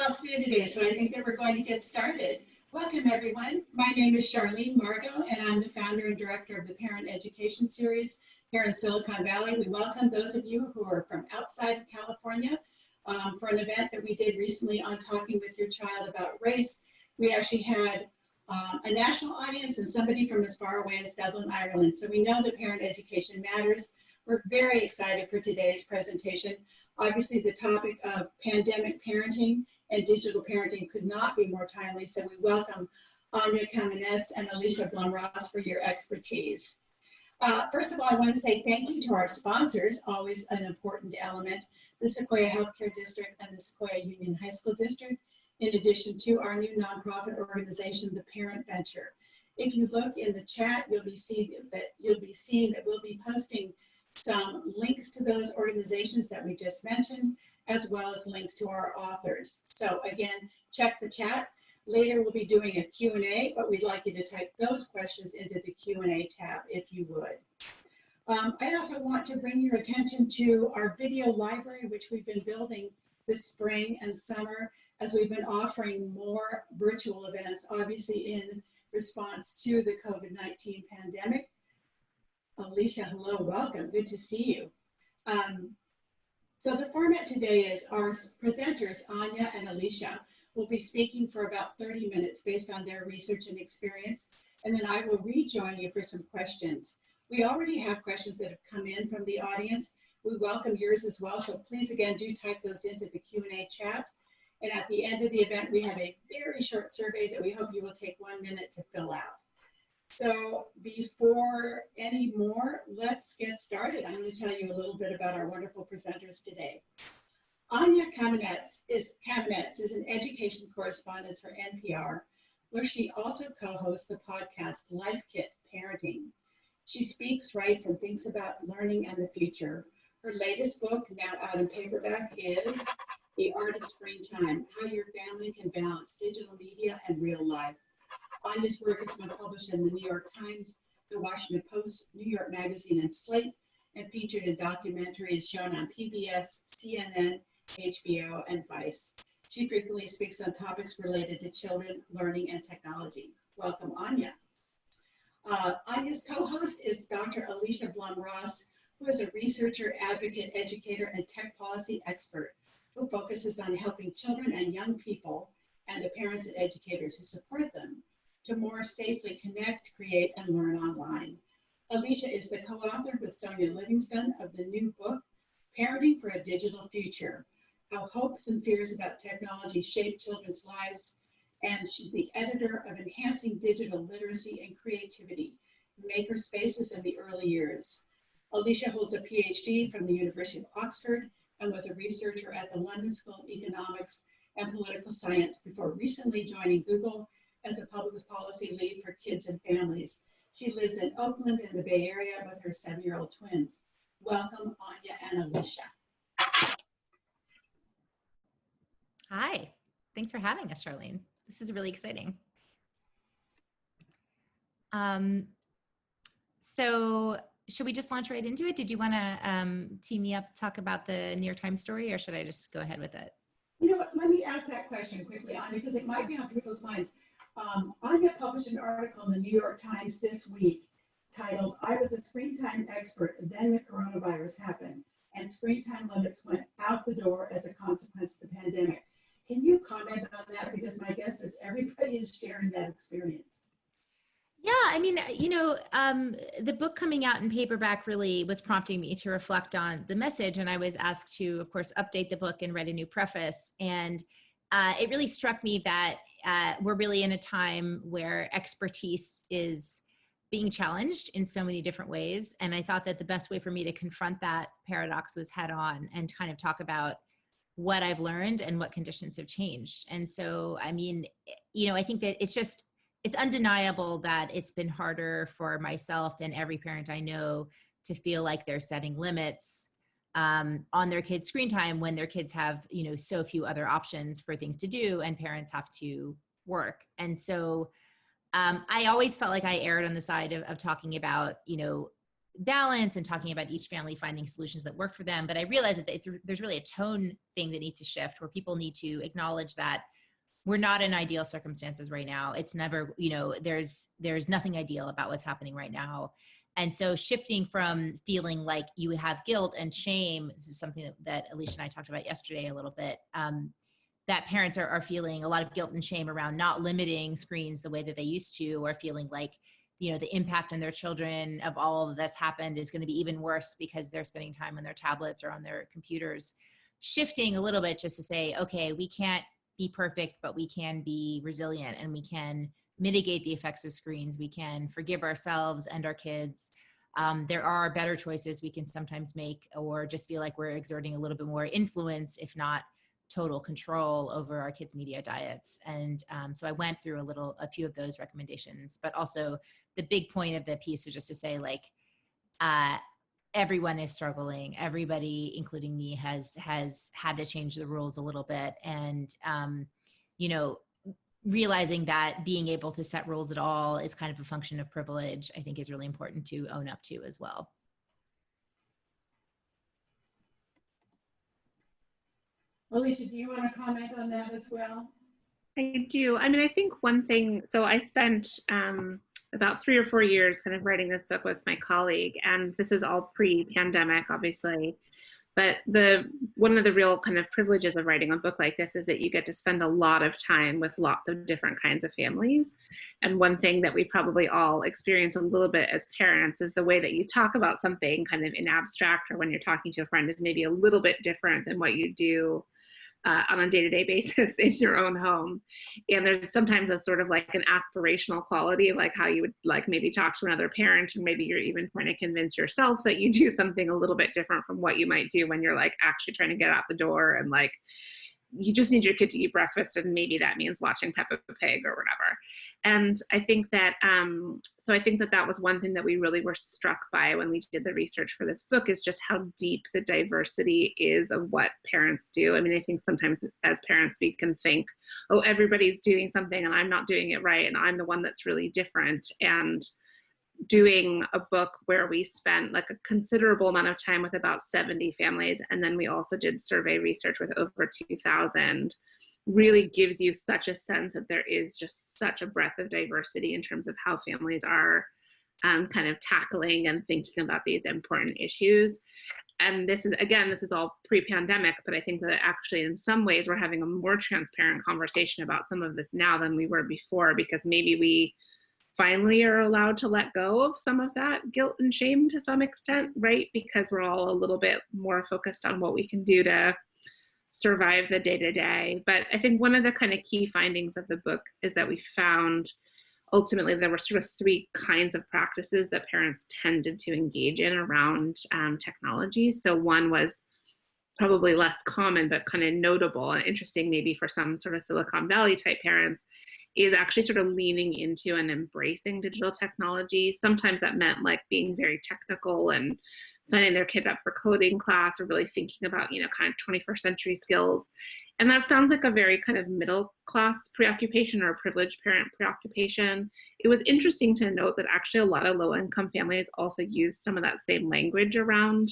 else do today, so I think that we're going to get started. Welcome, everyone. My name is Charlene Margot, and I'm the founder and director of the Parent Education Series here in Silicon Valley. We welcome those of you who are from outside of California for an event that we did recently on Talking with Your Child about race. We actually had a national audience and somebody from as far away as Dublin, Ireland. So we know that parent education matters. We're very excited for today's presentation. Obviously, the topic of pandemic parenting and digital parenting could not be more timely, so we welcome Anya Kamenetz and Alicia Blum-Ross for your expertise. First of all, I want to say thank you to our sponsors, always an important element, the Sequoia Healthcare District and the Sequoia Union High School District, in addition to our new nonprofit organization, the Parent Venture. If you look in the chat, you'll be seeing that we'll be posting some links to those organizations that we just mentioned, as well as links to our authors. So again, check the chat. Later we'll be doing a Q&A, but we'd like you to type those questions into the Q&A tab if you would. I also want to bring your attention to our video library, which we've been building this spring and summer as we've been offering more virtual events, obviously in response to the COVID-19 pandemic. Alicia, hello, welcome, good to see you. So the format today is our presenters, Anya and Alicia, will be speaking for about 30 minutes based on their research and experience, and then I will rejoin you for some questions. We already have questions that have come in from the audience. We welcome yours as well, so please again do type those into the Q&A chat. And at the end of the event, we have a very short survey that we hope you will take 1 minute to fill out. So before any more, let's get started. I'm going to tell you a little bit about our wonderful presenters today. Anya Kamenetz is an education correspondent for NPR, where she also co-hosts the podcast Life Kit Parenting. She speaks, writes, and thinks about learning and the future. Her latest book, now out in paperback, is The Art of Screen Time: How Your Family Can Balance Digital Media and Real Life. Anya's work has been published in the New York Times, the Washington Post, New York Magazine, and Slate, and featured in documentaries shown on PBS, CNN, HBO, and Vice. She frequently speaks on topics related to children, learning, and technology. Welcome, Anya. Anya's co-host is Dr. Alicia Blum-Ross, who is a researcher, advocate, educator, and tech policy expert who focuses on helping children and young people and the parents and educators who support them to more safely connect, create, and learn online. Alicia is the co-author with Sonia Livingstone of the new book, Parenting for a Digital Future: How Hopes and Fears About Technology Shape Children's Lives, and she's the editor of Enhancing Digital Literacy and Creativity, Maker Spaces in the Early Years. Alicia holds a PhD from the University of Oxford and was a researcher at the London School of Economics and Political Science before recently joining Google as a public policy lead for kids and families. She lives in Oakland in the Bay Area with her 7-year-old twins. Welcome, Anya and Alicia. Hi, thanks for having us, Charlene. This is really exciting. So should we just launch right into it? Did you want to tee me up, talk about the New York Times story, or should I just go ahead with it? You know what, let me ask that question quickly, Anya, because it might be on people's minds. Anya published an article in the New York Times this week titled, "I was a screen time expert, then the coronavirus happened, and screen time limits went out the door as a consequence of the pandemic." Can you comment on that? Because my guess is everybody is sharing that experience. Yeah, I mean, you know, the book coming out in paperback really was prompting me to reflect on the message. And I was asked to, of course, update the book and write a new preface. And it really struck me that we're really in a time where expertise is being challenged in so many different ways. And I thought that the best way for me to confront that paradox was head on and kind of talk about what I've learned and what conditions have changed. And so, I mean, you know, I think that it's undeniable that it's been harder for myself and every parent I know to feel like they're setting limits on their kids' screen time when their kids have, you know, so few other options for things to do and parents have to work. And so I always felt like I erred on the side of talking about, you know, balance and talking about each family finding solutions that work for them. But I realized that there's really a tone thing that needs to shift, where people need to acknowledge that we're not in ideal circumstances right now. It's never, there's nothing ideal about what's happening right now. And so shifting from feeling like you have guilt and shame, this is something that Alicia and I talked about yesterday a little bit, that parents are feeling a lot of guilt and shame around not limiting screens the way that they used to, or feeling like, the impact on their children of all of that's happened is going to be even worse because they're spending time on their tablets or on their computers. Shifting a little bit just to say, okay, we can't be perfect, but we can be resilient, and we can mitigate the effects of screens. We can forgive ourselves and our kids. There are better choices we can sometimes make, or just feel like we're exerting a little bit more influence, if not total control, over our kids' media diets. And so I went through a few of those recommendations, but also the big point of the piece was just to say, like, everyone is struggling. Everybody, including me, has had to change the rules a little bit. And, realizing that being able to set rules at all is kind of a function of privilege, I think is really important to own up to as well. Alicia, do you want to comment on that as well? I do. I mean, I think one thing, so I spent about 3 or 4 years kind of writing this book with my colleague, and this is all pre-pandemic, obviously. But one of the real kind of privileges of writing a book like this is that you get to spend a lot of time with lots of different kinds of families. And one thing that we probably all experience a little bit as parents is the way that you talk about something kind of in abstract, or when you're talking to a friend, is maybe a little bit different than what you do on a day-to-day basis in your own home. And there's sometimes a sort of like an aspirational quality, like how you would like maybe talk to another parent, or maybe you're even trying to convince yourself that you do something a little bit different from what you might do when you're like actually trying to get out the door, and like you just need your kid to eat breakfast, and maybe that means watching Peppa Pig or whatever. And I think that so I think that that was one thing that we really were struck by when we did the research for this book, is just how deep the diversity is of what parents do. I mean, I think sometimes as parents we can think, oh, everybody's doing something and I'm not doing it right, and I'm the one that's really different. And doing a book where we spent like a considerable amount of time with about 70 families, and then we also did survey research with over 2,000, really gives you such a sense that there is just such a breadth of diversity in terms of how families are kind of tackling and thinking about these important issues. And this is all pre-pandemic, but I think that actually in some ways we're having a more transparent conversation about some of this now than we were before, because maybe we finally are allowed to let go of some of that guilt and shame to some extent, right? Because we're all a little bit more focused on what we can do to survive the day-to-day. But I think one of the kind of key findings of the book is that we found ultimately there were sort of 3 kinds of practices that parents tended to engage in around technology. So one was probably less common, but kind of notable and interesting maybe for some sort of Silicon Valley type parents, is actually sort of leaning into and embracing digital technology. Sometimes that meant like being very technical and signing their kid up for coding class, or really thinking about, kind of 21st century skills. And that sounds like a very kind of middle class preoccupation, or a privileged parent preoccupation. It was interesting to note that actually a lot of low income families also use some of that same language around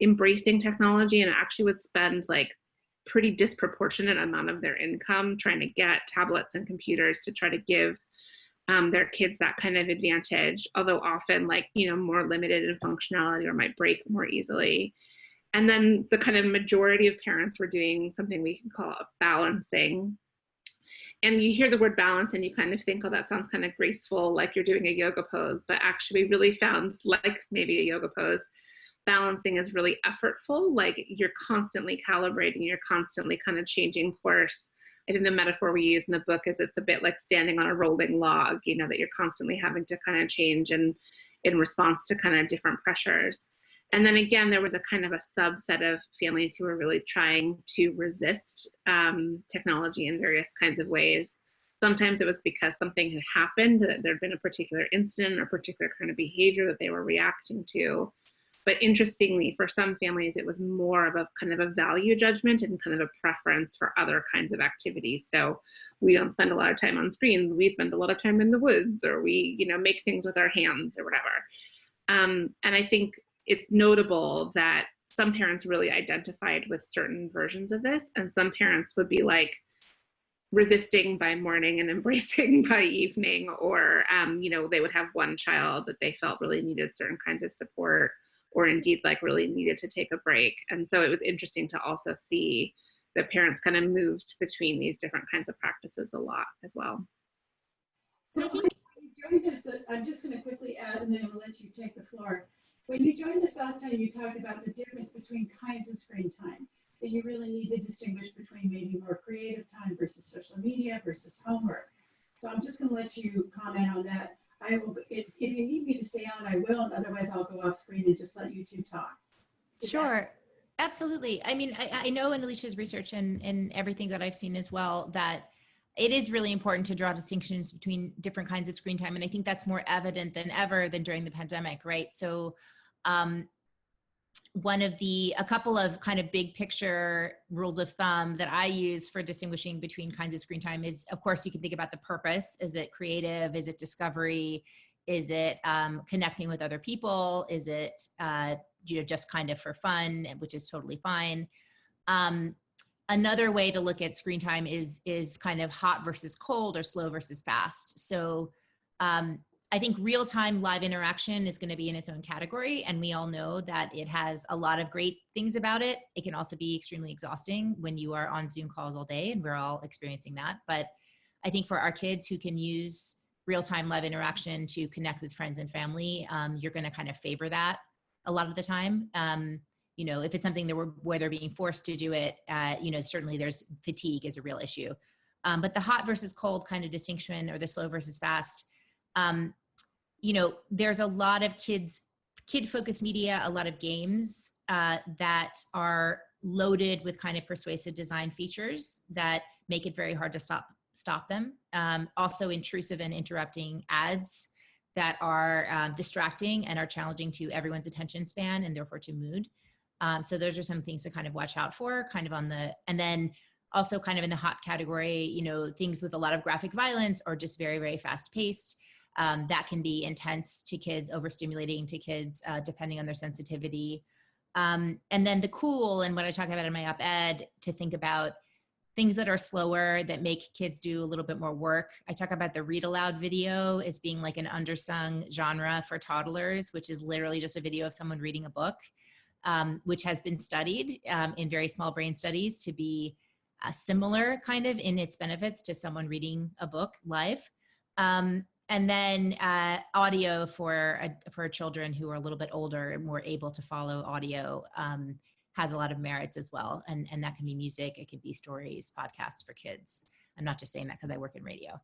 embracing technology, and actually would spend like pretty disproportionate amount of their income trying to get tablets and computers to try to give their kids that kind of advantage, although often like, more limited in functionality or might break more easily. And then the kind of majority of parents were doing something we can call balancing. And you hear the word balance and you kind of think, oh, that sounds kind of graceful, like you're doing a yoga pose, but actually we really found, like maybe a yoga pose, balancing is really effortful. Like you're constantly calibrating, you're constantly kind of changing course. I think the metaphor we use in the book is it's a bit like standing on a rolling log, that you're constantly having to kind of change and in response to kind of different pressures. And then again, there was a kind of a subset of families who were really trying to resist technology in various kinds of ways. Sometimes it was because something had happened, that there'd been a particular incident or particular kind of behavior that they were reacting to. But interestingly, for some families, it was more of a kind of a value judgment and kind of a preference for other kinds of activities. So we don't spend a lot of time on screens. We spend a lot of time in the woods, or we, make things with our hands or whatever. And I think it's notable that some parents really identified with certain versions of this, and some parents would be like resisting by morning and embracing by evening, or they would have one child that they felt really needed certain kinds of support, or indeed like really needed to take a break. And so it was interesting to also see that parents kind of moved between these different kinds of practices a lot as well. So when you joined us, I'm just going to quickly add, and then I'll let you take the floor. When you joined us last time, you talked about the difference between kinds of screen time, that you really need to distinguish between maybe more creative time versus social media versus homework. So I'm just going to let you comment on that. I will, if you need me to stay on, I will, and otherwise I'll go off screen and just let you two talk. Sure. Absolutely. I mean, I know in Alicia's research and everything that I've seen as well, that it is really important to draw distinctions between different kinds of screen time. And I think that's more evident than ever than during the pandemic, right? So a couple of kind of big picture rules of thumb that I use for distinguishing between kinds of screen time is, of course, you can think about the purpose. Is it creative? Is it discovery? Is it connecting with other people? Is it just kind of for fun, which is totally fine. Another way to look at screen time is kind of hot versus cold or slow versus fast. So I think real-time live interaction is going to be in its own category, and we all know that it has a lot of great things about it. It can also be extremely exhausting when you are on Zoom calls all day, and we're all experiencing that. But I think for our kids who can use real-time live interaction to connect with friends and family, you're going to kind of favor that a lot of the time. If it's something where they're being forced to do it, certainly there's fatigue is a real issue. But the hot versus cold kind of distinction, or the slow versus fast, there's a lot of kid-focused media, a lot of games that are loaded with kind of persuasive design features that make it very hard to stop them. Also intrusive and interrupting ads that are distracting and are challenging to everyone's attention span and therefore to mood. So those are some things to kind of watch out for, and then also kind of in the hot category, things with a lot of graphic violence or just very, very fast paced. That can be intense to kids, overstimulating to kids, depending on their sensitivity. And then the cool, and what I talk about in my op-ed, to think about things that are slower, that make kids do a little bit more work. I talk about the read aloud video as being like an undersung genre for toddlers, which is literally just a video of someone reading a book, which has been studied in very small brain studies to be similar kind of in its benefits to someone reading a book live. And then audio for children who are a little bit older and more able to follow audio has a lot of merits as well. And that can be music, it can be stories, podcasts for kids. I'm not just saying that because I work in radio.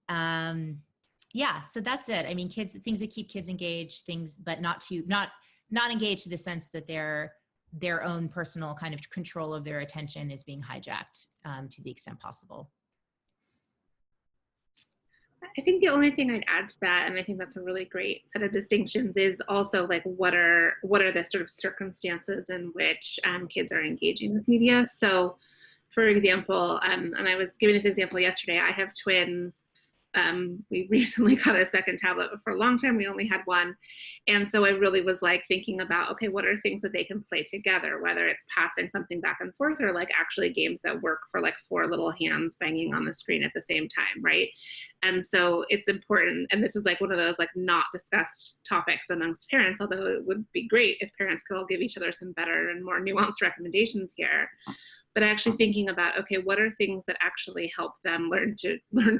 Yeah, so that's it. I mean, things that keep kids engaged, but not engaged to the sense that their own personal kind of control of their attention is being hijacked to the extent possible. I think the only thing I'd add to that, and I think that's a really great set of distinctions, is also like what are the sort of circumstances in which kids are engaging with media. So, for example, and I was giving this example yesterday, I have twins. We recently got a second tablet, but for a long time we only had one. And so I really was like thinking about, okay, what are things that they can play together, whether it's passing something back and forth or like actually games that work for like 4 little hands banging on the screen at the same time, right? And so it's important, and this is like one of those like not discussed topics amongst parents, although it would be great if parents could all give each other some better and more nuanced recommendations here. But actually thinking about, okay, what are things that actually help them learn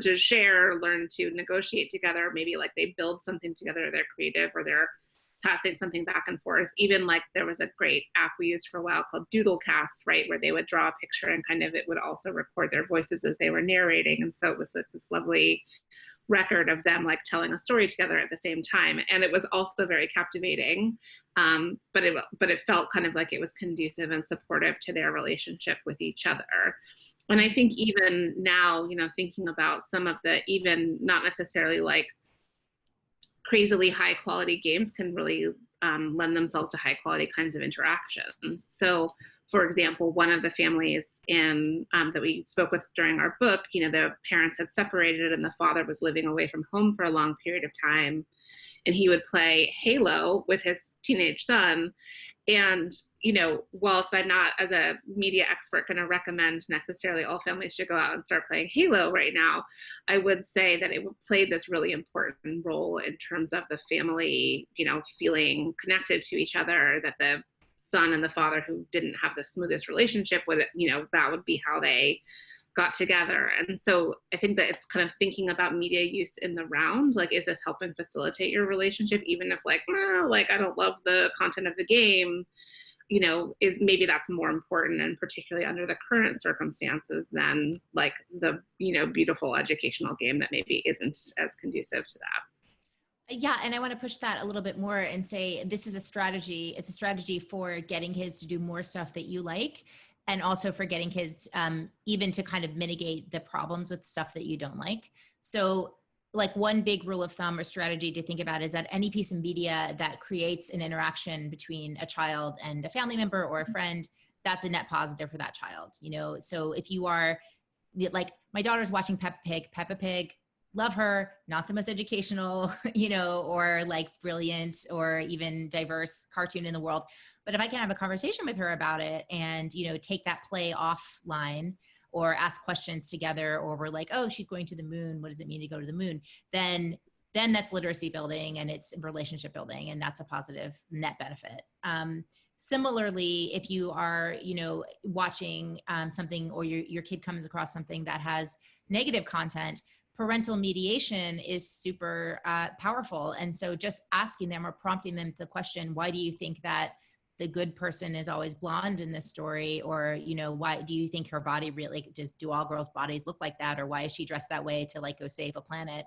to share, learn to negotiate together, maybe like they build something together, they're creative, or they're passing something back and forth. Even like there was a great app we used for a while called Doodlecast, right, where they would draw a picture and kind of it would also record their voices as they were narrating. And so it was like this lovely record of them like telling a story together at the same time. And it was also very captivating, but it felt kind of like it was conducive and supportive to their relationship with each other. And I think even now, thinking about some of the even not necessarily like crazily high quality games can really lend themselves to high quality kinds of interactions. So, for example, one of the families that we spoke with during our book, the parents had separated and the father was living away from home for a long period of time. And he would play Halo with his teenage son. And, whilst I'm not, as a media expert, going to recommend necessarily all families should go out and start playing Halo right now, I would say that it played this really important role in terms of the family, feeling connected to each other, that the son and the father who didn't have the smoothest relationship would, that would be how they got together. And so I think that it's kind of thinking about media use in the round, like, is this helping facilitate your relationship, even if I don't love the content of the game, is maybe that's more important, and particularly under the current circumstances, than like the, beautiful educational game that maybe isn't as conducive to that. Yeah, and I want to push that a little bit more and say this is a strategy. It's a strategy for getting kids to do more stuff that you like, and also for getting kids even to kind of mitigate the problems with stuff that you don't like. So like one big rule of thumb or strategy to think about is that any piece of media that creates an interaction between a child and a family member or a friend, that's a net positive for that child. So if you are like, my daughter's watching Peppa Pig, love her, not the most educational, or like brilliant or even diverse cartoon in the world. But if I can have a conversation with her about it and, take that play offline or ask questions together, or we're like, oh, she's going to the moon, what does it mean to go to the moon? Then that's literacy building and it's relationship building, and that's a positive net benefit. Similarly, if you are, watching something, or your kid comes across something that has negative content, parental mediation is super powerful. And so just asking them or prompting them the question, why do you think that the good person is always blonde in this story? Or, why do you think her body really, do all girls' bodies look like that? Or why is she dressed that way to go save a planet?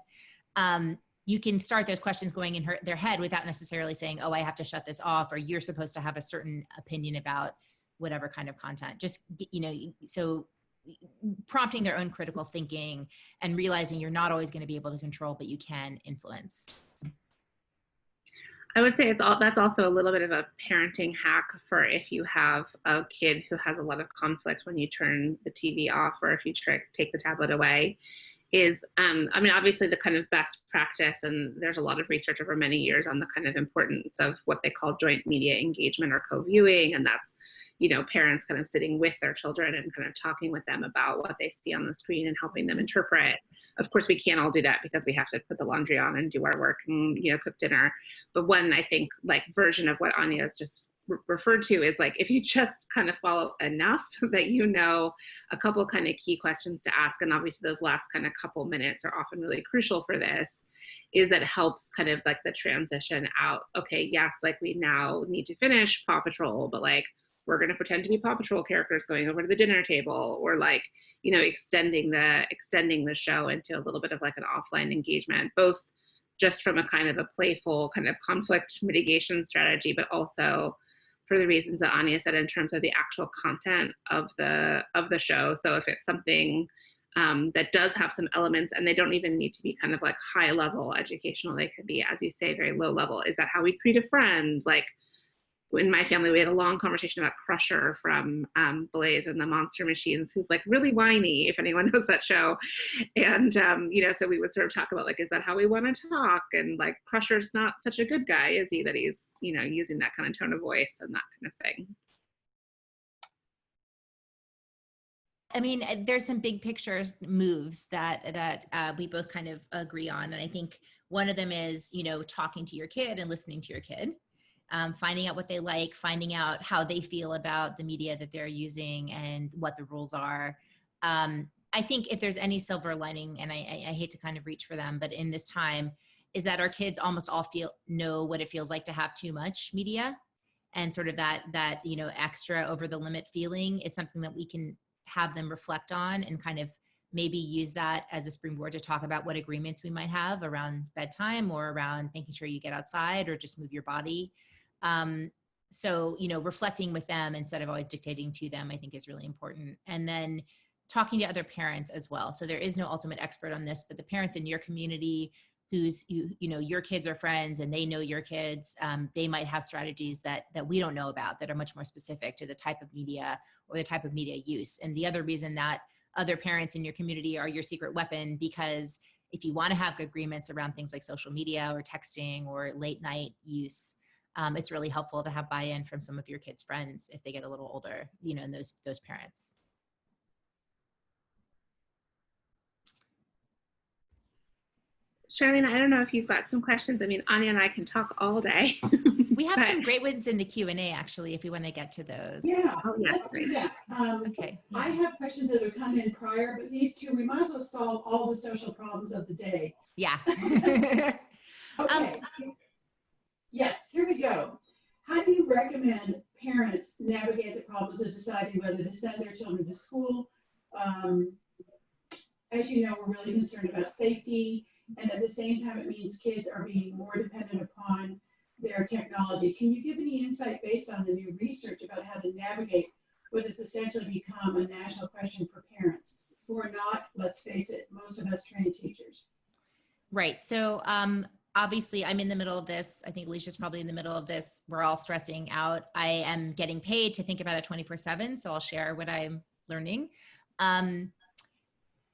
You can start those questions going in their head without necessarily saying, oh, I have to shut this off, or you're supposed to have a certain opinion about whatever kind of content. Just, so prompting their own critical thinking and realizing you're not always going to be able to control, but you can influence. I would say that's also a little bit of a parenting hack for if you have a kid who has a lot of conflict when you turn the TV off, or if you take the tablet away, is, obviously the kind of best practice, and there's a lot of research over many years on the kind of importance of what they call joint media engagement or co-viewing. And that's, parents kind of sitting with their children and kind of talking with them about what they see on the screen and helping them interpret. Of course, we can't all do that because we have to put the laundry on and do our work and, cook dinner. But one, I think, version of what Anya has just referred to is if you just kind of follow enough that a couple kind of key questions to ask, and obviously those last kind of couple minutes are often really crucial for this, is that helps kind of the transition out. Okay, yes, we now need to finish Paw Patrol, but we're going to pretend to be Paw Patrol characters going over to the dinner table, or extending the show into a little bit of an offline engagement, both just from a kind of a playful kind of conflict mitigation strategy, but also for the reasons that Anya said in terms of the actual content of the show. So if it's something that does have some elements, and they don't even need to be kind of high level educational, they could be, as you say, very low level. Is that how we treat a friend? In my family, we had a long conversation about Crusher from Blaze and the Monster Machines, who's really whiny, if anyone knows that show. And, so we would sort of talk about is that how we want to talk? And Crusher's not such a good guy, is he, that he's, using that kind of tone of voice and that kind of thing. I mean, there's some big picture moves that we both kind of agree on. And I think one of them is, talking to your kid and listening to your kid. Finding out what they like, finding out how they feel about the media that they're using and what the rules are. I think if there's any silver lining, and I hate to kind of reach for them, but in this time, is that our kids almost all know what it feels like to have too much media, and sort of that extra over the limit feeling is something that we can have them reflect on, and kind of maybe use that as a springboard to talk about what agreements we might have around bedtime, or around making sure you get outside or just move your body. So, reflecting with them instead of always dictating to them, I think is really important. And then talking to other parents as well. So there is no ultimate expert on this, but the parents in your community, you know, your kids are friends and they know your kids, they might have strategies that we don't know about that are much more specific to the type of media or the type of media use. And the other reason that other parents in your community are your secret weapon, because if you want to have agreements around things like social media or texting or late night use, it's really helpful to have buy-in from some of your kids' friends if they get a little older, you know, and those parents. Charlene, I don't know if you've got some questions. I mean, Anya and I can talk all day. We have some great ones in the Q&A, actually, if we want to get to those. Yeah, Oh, yeah, let's do that. Okay. Yeah. I have questions that have come in prior, but these two, we might as well solve all the social problems of the day. Yeah. Okay. Yes, here we go. How do you recommend parents navigate the problems of deciding whether to send their children to school? As you know, we're really concerned about safety, and at the same time, it means kids are being more dependent upon their technology. Can you give any insight based on the new research about how to navigate what has essentially become a national question for parents who are not, let's face it, most of us trained teachers? Right. So obviously, I'm in the middle of this. I think Alicia's probably in the middle of this. We're all stressing out. I am getting paid to think about it 24/7, so I'll share what I'm learning.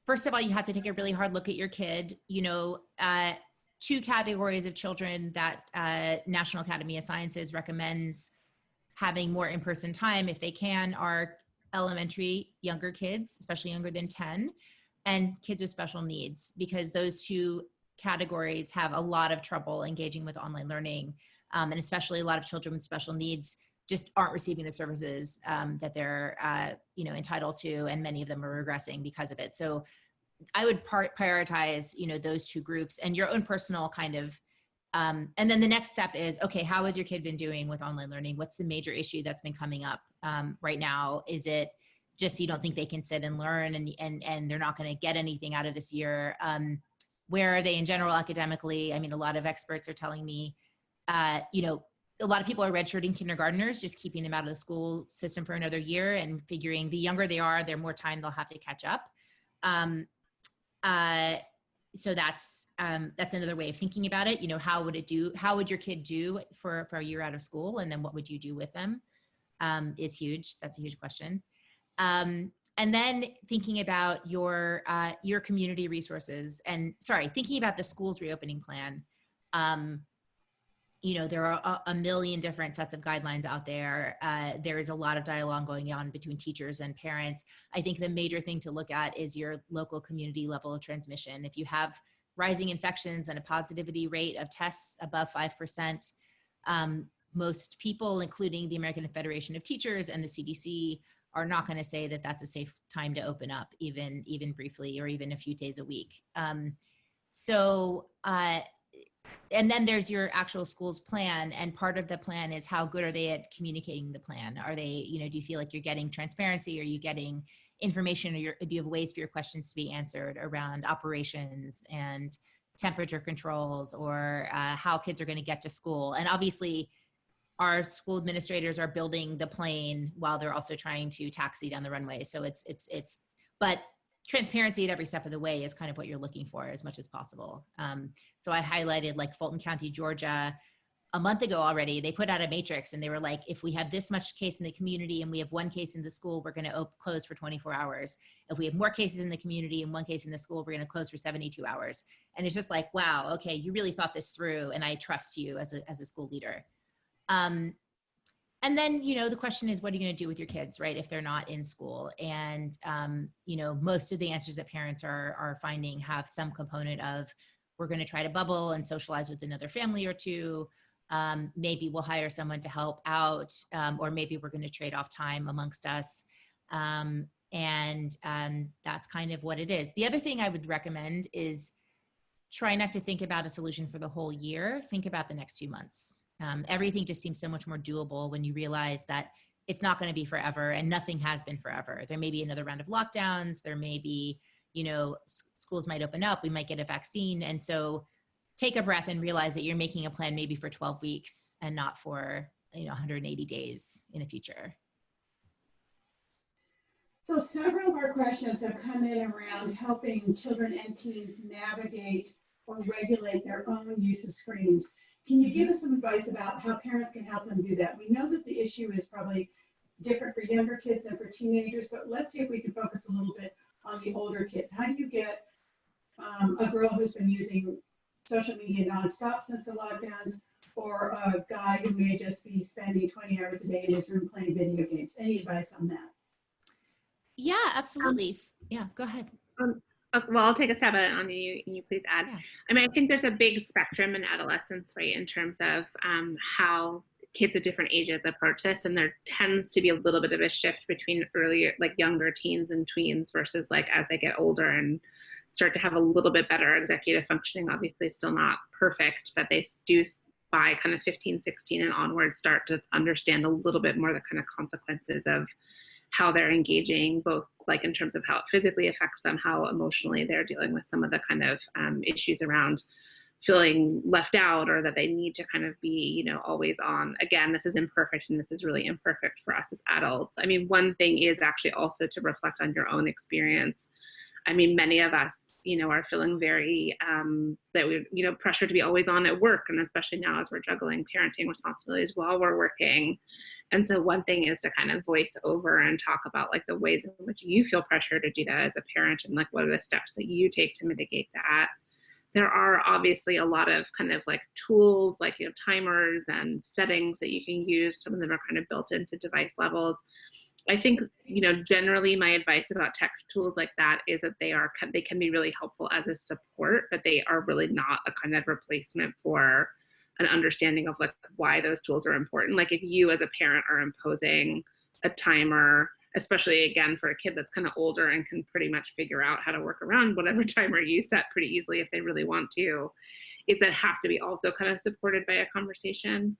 First of all, you have to take a really hard look at your kid. You know, two categories of children that National Academy of Sciences recommends having more in-person time, if they can, are elementary younger kids, especially younger than 10, and kids with special needs, because those two categories have a lot of trouble engaging with online learning, and especially a lot of children with special needs just aren't receiving the services that they're you know, entitled to, and many of them are regressing because of it. So I would prioritize, you know, those two groups and your own personal kind of, and then the next step is, okay, how has your kid been doing with online learning? What's the major issue that's been coming up right now? Is it just you don't think they can sit and learn and they're not going to get anything out of this year? Where are they in general academically? I mean, a lot of experts are telling me, you know, a lot of people are redshirting kindergartners, just keeping them out of the school system for another year and figuring the younger they are, the more time they'll have to catch up. So that's another way of thinking about it. You know, how would your kid do for a year out of school? And then what would you do with them is huge. That's a huge question. And then thinking about your community resources and thinking about the school's reopening plan. You know, there are a million different sets of guidelines out there. There is a lot of dialogue going on between teachers and parents. I think the major thing to look at is your local community level of transmission. If you have rising infections and a positivity rate of tests above 5%, most people, including the American Federation of Teachers and the CDC, are not going to say that that's a safe time to open up, even briefly, or even a few days a week. And then there's your actual school's plan. And part of the plan is how good are they at communicating the plan? Are they, you know, do you feel like you're getting transparency? Are you getting information? Or do you have ways for your questions to be answered around operations and temperature controls, or how kids are going to get to school? And obviously, our school administrators are building the plane while they're also trying to taxi down the runway. So but transparency at every step of the way is kind of what you're looking for as much as possible. So I highlighted like Fulton County, Georgia, a month ago already. They put out a matrix and they were like, if we have this much case in the community and we have one case in the school, we're going to close for 24 hours. If we have more cases in the community and one case in the school, we're going to close for 72 hours. And it's just like, wow, okay, you really thought this through, and I trust you as a school leader. And then, you know, the question is, what are you going to do with your kids, right, if they're not in school? And, you know, most of the answers that parents are finding have some component of, we're going to try to bubble and socialize with another family or two. Maybe we'll hire someone to help out, or maybe we're going to trade off time amongst us. And that's kind of what it is. The other thing I would recommend is try not to think about a solution for the whole year. Think about the next few months. Everything just seems so much more doable when you realize that it's not going to be forever, and nothing has been forever. There may be another round of lockdowns. There may be, you know, schools might open up. We might get a vaccine. And so take a breath and realize that you're making a plan maybe for 12 weeks and not for, you know, 180 days in the future. So several of our questions have come in around helping children and teens navigate or regulate their own use of screens. Can you give us some advice about how parents can help them do that? We know that the issue is probably different for younger kids than for teenagers, but let's see if we can focus a little bit on the older kids. How do you get a girl who's been using social media nonstop since the lockdowns, or a guy who may just be spending 20 hours a day in his room playing video games? Any advice on that? Yeah, absolutely. Yeah, go ahead. Well, I'll take a stab at it, Anya, and you please add. Yeah. I mean, I think there's a big spectrum in adolescence, right, in terms of how kids of different ages approach this, and there tends to be a little bit of a shift between earlier, like younger teens and tweens versus like as they get older and start to have a little bit better executive functioning. Obviously still not perfect, but they do by kind of 15, 16 and onwards start to understand a little bit more the kind of consequences of how they're engaging, both like in terms of how it physically affects them, how emotionally they're dealing with some of the kind of issues around feeling left out, or that they need to kind of be, you know, always on. Again, this is imperfect, and this is really imperfect for us as adults. I mean, one thing is actually also to reflect on your own experience. I mean, many of us, you know, are feeling very, that we're, you know, pressured to be always on at work, and especially now as we're juggling parenting responsibilities while we're working. And so one thing is to kind of voice over and talk about like the ways in which you feel pressure to do that as a parent, and like what are the steps that you take to mitigate that. There are obviously a lot of kind of like tools, like, you know, timers and settings that you can use. Some of them are kind of built into device levels. I think, you know, generally my advice about tech tools like that is that they can be really helpful as a support, but they are really not a kind of replacement for an understanding of like why those tools are important. Like if you as a parent are imposing a timer, especially again for a kid that's kind of older and can pretty much figure out how to work around whatever timer you set pretty easily if they really want to, that has to be also kind of supported by a conversation.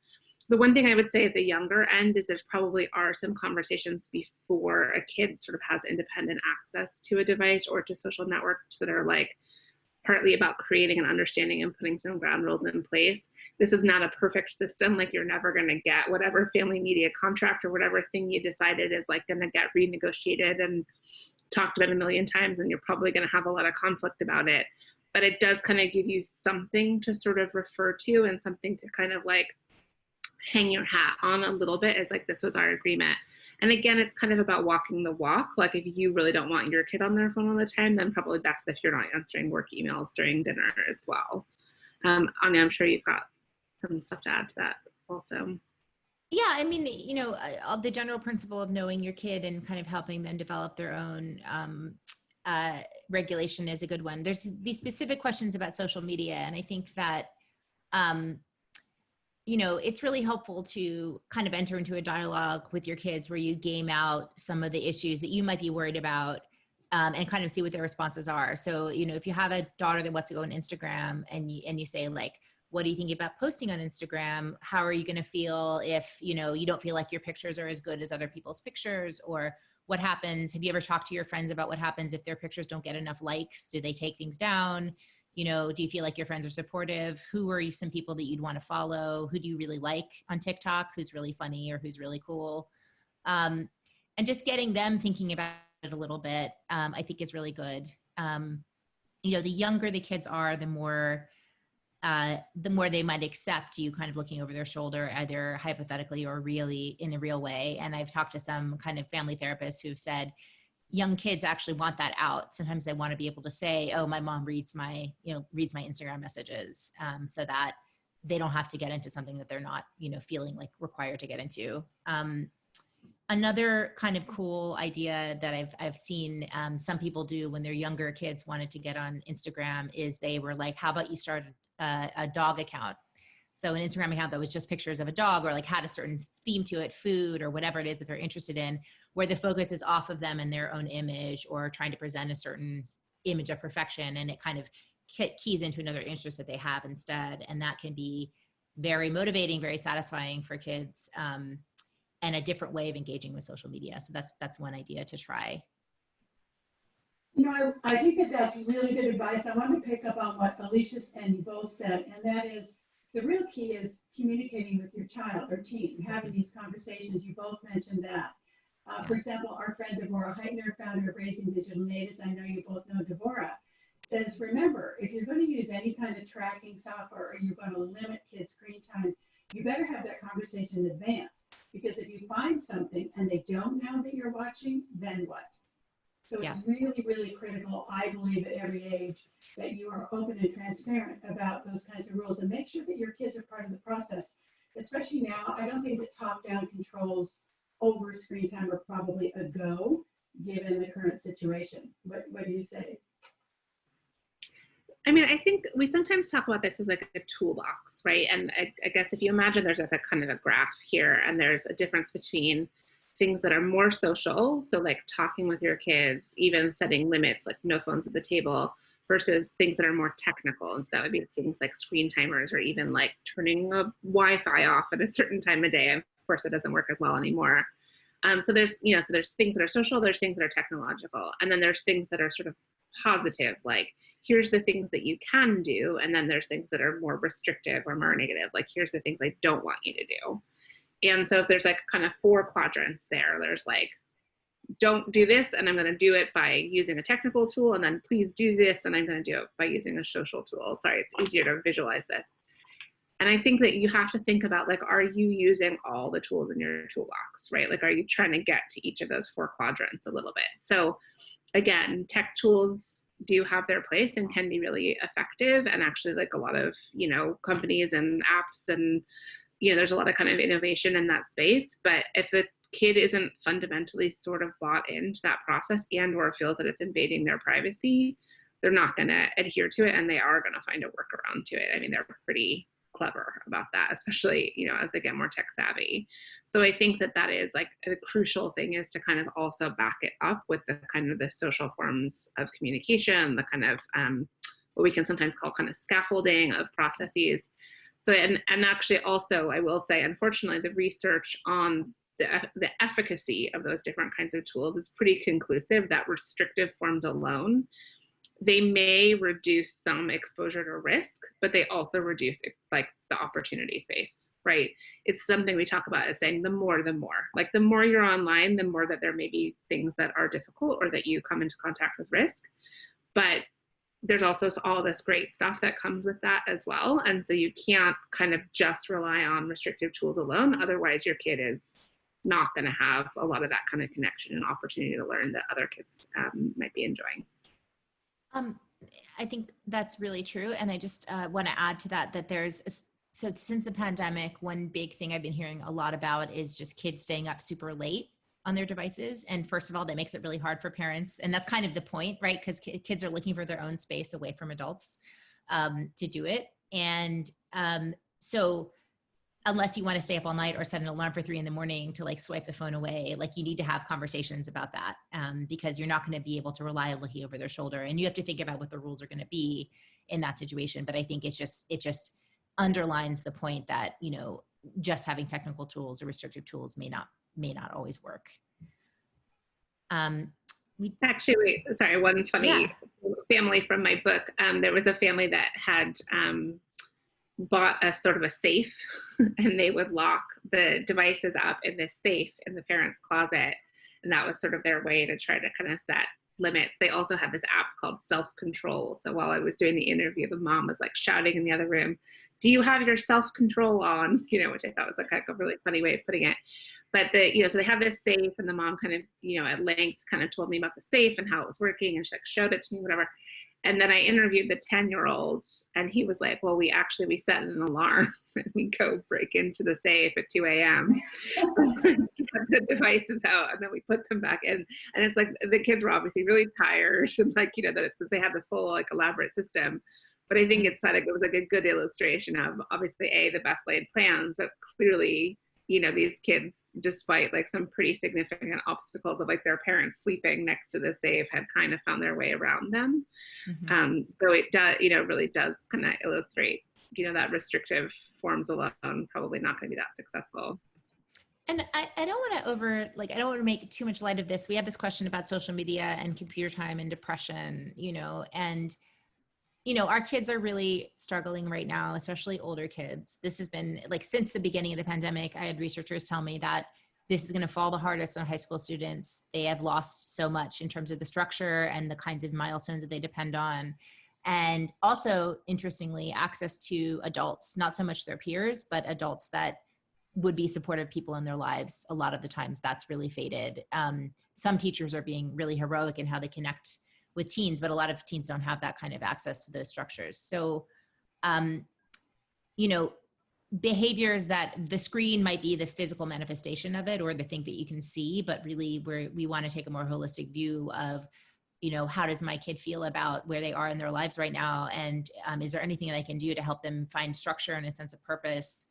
The one thing I would say at the younger end is there's probably are some conversations before a kid sort of has independent access to a device or to social networks that are like partly about creating an understanding and putting some ground rules in place. This is not a perfect system. Like you're never going to get whatever family media contract or whatever thing you decided is like going to get renegotiated and talked about a million times, and you're probably going to have a lot of conflict about it. But it does kind of give you something to sort of refer to and something to kind of like hang your hat on a little bit, is like, this was our agreement. And again, it's kind of about walking the walk. Like if you really don't want your kid on their phone all the time, then probably best if you're not answering work emails during dinner as well. Anya, I'm sure you've got some stuff to add to that also. Yeah, I mean, you know, the general principle of knowing your kid and kind of helping them develop their own regulation is a good one. There's these specific questions about social media, and I think that you know, it's really helpful to kind of enter into a dialogue with your kids where you game out some of the issues that you might be worried about, and kind of see what their responses are. So, you know, if you have a daughter that wants to go on Instagram and you say like, what do you think about posting on Instagram? How are you going to feel if, you know, you don't feel like your pictures are as good as other people's pictures? Or what happens? Have you ever talked to your friends about what happens if their pictures don't get enough likes? Do they take things down? You know, do you feel like your friends are supportive? Who are some people that you'd want to follow? Who do you really like on TikTok? Who's really funny or who's really cool? And just getting them thinking about it a little bit, I think is really good. You know, the younger the kids are, the more they might accept you kind of looking over their shoulder, either hypothetically or really in a real way. And I've talked to some kind of family therapists who've said, young kids actually want that out. Sometimes they want to be able to say, oh, my mom reads my Instagram messages, so that they don't have to get into something that they're not, you know, feeling like required to get into. Another kind of cool idea that I've seen some people do when their younger kids wanted to get on Instagram is they were like, how about you start a dog account? So an Instagram account that was just pictures of a dog, or like had a certain theme to it, food or whatever it is that they're interested in, where the focus is off of them and their own image, or trying to present a certain image of perfection. And it kind of keys into another interest that they have instead. And that can be very motivating, very satisfying for kids, and a different way of engaging with social media. So that's one idea to try. You know, I think that's really good advice. I want to pick up on what Alicia and you both said, and that is, the real key is communicating with your child or teen, having these conversations. You both mentioned that. For example, our friend Devorah Heitner, founder of Raising Digital Natives, I know you both know Devorah, says, remember, if you're going to use any kind of tracking software or you're going to limit kids' screen time, you better have that conversation in advance. Because if you find something and they don't know that you're watching, then what? So it's really, really critical, I believe, at every age that you are open and transparent about those kinds of rules and make sure that your kids are part of the process. Especially now, I don't think that top-down controls over screen time are probably a go, given the current situation. What do you say? I mean, I think we sometimes talk about this as like a toolbox, right? And I guess if you imagine there's like a kind of a graph here, and there's a difference between things that are more social, so like talking with your kids, even setting limits, like no phones at the table, versus things that are more technical. And so that would be things like screen timers or even like turning a Wi-Fi off at a certain time of day. Of course, it doesn't work as well anymore. So there's things that are social, there's things that are technological, and then there's things that are sort of positive, like here's the things that you can do, and then there's things that are more restrictive or more negative, like here's the things I don't want you to do. And so if there's like kind of 4 quadrants there, there's like, don't do this, and I'm going to do it by using a technical tool, and then please do this, and I'm going to do it by using a social tool. Sorry, it's easier to visualize this. And I think that you have to think about, like, are you using all the tools in your toolbox, right? Like, are you trying to get to each of those 4 quadrants a little bit? So again, tech tools do have their place and can be really effective. And actually, like, a lot of, companies and apps and, there's a lot of kind of innovation in that space. But if the kid isn't fundamentally sort of bought into that process and or feels that it's invading their privacy, they're not going to adhere to it, and they are going to find a workaround to it. I mean, they're pretty clever about that, especially, as they get more tech savvy. So I think that is like a crucial thing, is to kind of also back it up with the kind of the social forms of communication, the kind of what we can sometimes call kind of scaffolding of processes. So, and actually also, I will say, unfortunately, the research on the efficacy of those different kinds of tools is pretty conclusive that restrictive forms alone, they may reduce some exposure to risk, but they also reduce like the opportunity space, right? It's something we talk about as saying the more, like the more you're online, the more that there may be things that are difficult or that you come into contact with risk. But there's also all this great stuff that comes with that as well. And so you can't kind of just rely on restrictive tools alone. Otherwise, your kid is not going to have a lot of that kind of connection and opportunity to learn that other kids might be enjoying. I think that's really true. And I just want to add to that so since the pandemic, one big thing I've been hearing a lot about is just kids staying up super late on their devices. And first of all, that makes it really hard for parents. And that's kind of the point, right? Because kids are looking for their own space away from adults to do it. And so unless you want to stay up all night or set an alarm for 3 a.m. to like swipe the phone away, like you need to have conversations about that because you're not going to be able to rely on looking over their shoulder. And you have to think about what the rules are going to be in that situation. But I think it just underlines the point that, just having technical tools or restrictive tools may not always work. Actually, sorry, one funny family from my book. There was a family that had bought a sort of a safe, and they would lock the devices up in this safe in the parents' closet. And that was sort of their way to try to kind of set limits. They also had this app called Self-Control. So while I was doing the interview, the mom was like shouting in the other room, "Do you have your self-control on?" Which I thought was like a really funny way of putting it. But so they have this safe, and the mom kind of, at length kind of told me about the safe and how it was working, and she like showed it to me, whatever. And then I interviewed the 10-year-old, and he was like, well, we set an alarm and we go break into the safe at 2 a.m. Get the devices out, and then we put them back in. And it's like the kids were obviously really tired, and like, that they have this whole like elaborate system. But I think it was like a good illustration of obviously the best laid plans, but clearly, these kids, despite like some pretty significant obstacles of like their parents sleeping next to the safe, had kind of found their way around them. Mm-hmm. So it does, really does kind of illustrate, that restrictive forms alone probably not going to be that successful. And I don't want to I don't want to make too much light of this. We have this question about social media and computer time and depression, and our kids are really struggling right now, especially older kids. This has been like since the beginning of the pandemic. I had researchers tell me that this is going to fall the hardest on high school students. They have lost so much in terms of the structure and the kinds of milestones that they depend on. And also, interestingly, access to adults, not so much their peers, but adults that would be supportive people in their lives. A lot of the times that's really faded. Some teachers are being really heroic in how they connect with teens, but a lot of teens don't have that kind of access to those structures. So, you know, behaviors that the screen might be the physical manifestation of it or the thing that you can see, but really we want to take a more holistic view of, you know, how does my kid feel about where they are in their lives right now? And is there anything that I can do to help them find structure and a sense of purpose?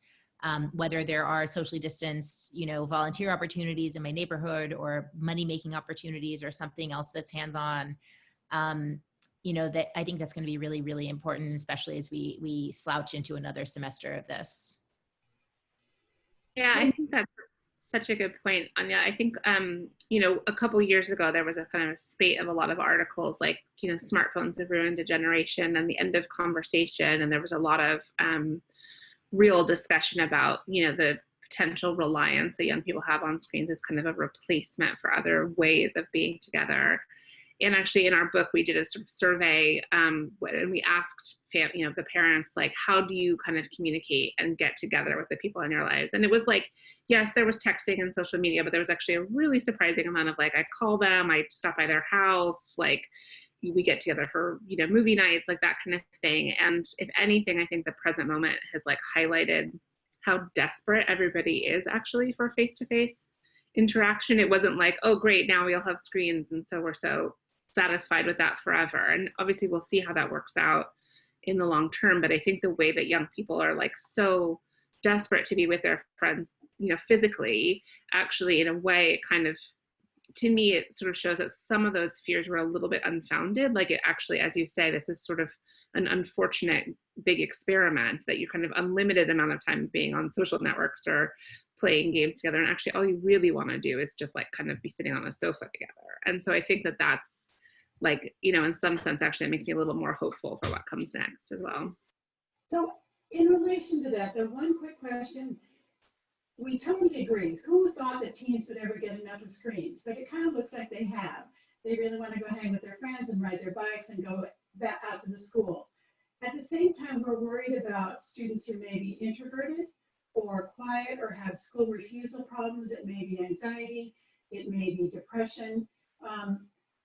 Whether there are socially distanced, you know, volunteer opportunities in my neighborhood or money-making opportunities or something else that's hands-on, you know, that I think that's going to be really, really important, especially as we slouch into another semester of this. Yeah, I think that's such a good point, Anya. I think, you know, a couple of years ago, there was a kind of spate of a lot of articles like, you know, smartphones have ruined a generation and the end of conversation. And there was a lot of real discussion about, you know, the potential reliance that young people have on screens as kind of a replacement for other ways of being together. And actually in our book, we did a sort of survey and we asked, you know, the parents, like, how do you kind of communicate and get together with the people in your lives? And it was like, yes, there was texting and social media, but there was actually a really surprising amount of like, I call them, I stop by their house, like we get together for, you know, movie nights, like that kind of thing. And if anything, I think the present moment has like highlighted how desperate everybody is actually for face-to-face interaction. It wasn't like, oh, great, now we all have screens. And so we're so satisfied with that forever. And obviously we'll see how that works out in the long term. But I think the way that young people are like so desperate to be with their friends, you know, physically, actually in a way, it kind of, to me, it sort of shows that some of those fears were a little bit unfounded. Like it actually, as you say, this is sort of an unfortunate big experiment that you kind of unlimited amount of time being on social networks or playing games together. And actually all you really want to do is just like kind of be sitting on a sofa together. And so I think that that's like, you know, in some sense, actually, it makes me a little more hopeful for what comes next as well. So in relation to that, the one quick question, we totally agree. Who thought that teens would ever get enough of screens? But it kind of looks like they have. They really want to go hang with their friends and ride their bikes and go back out to the school. At the same time, we're worried about students who may be introverted or quiet or have school refusal problems. It may be anxiety. It may be depression.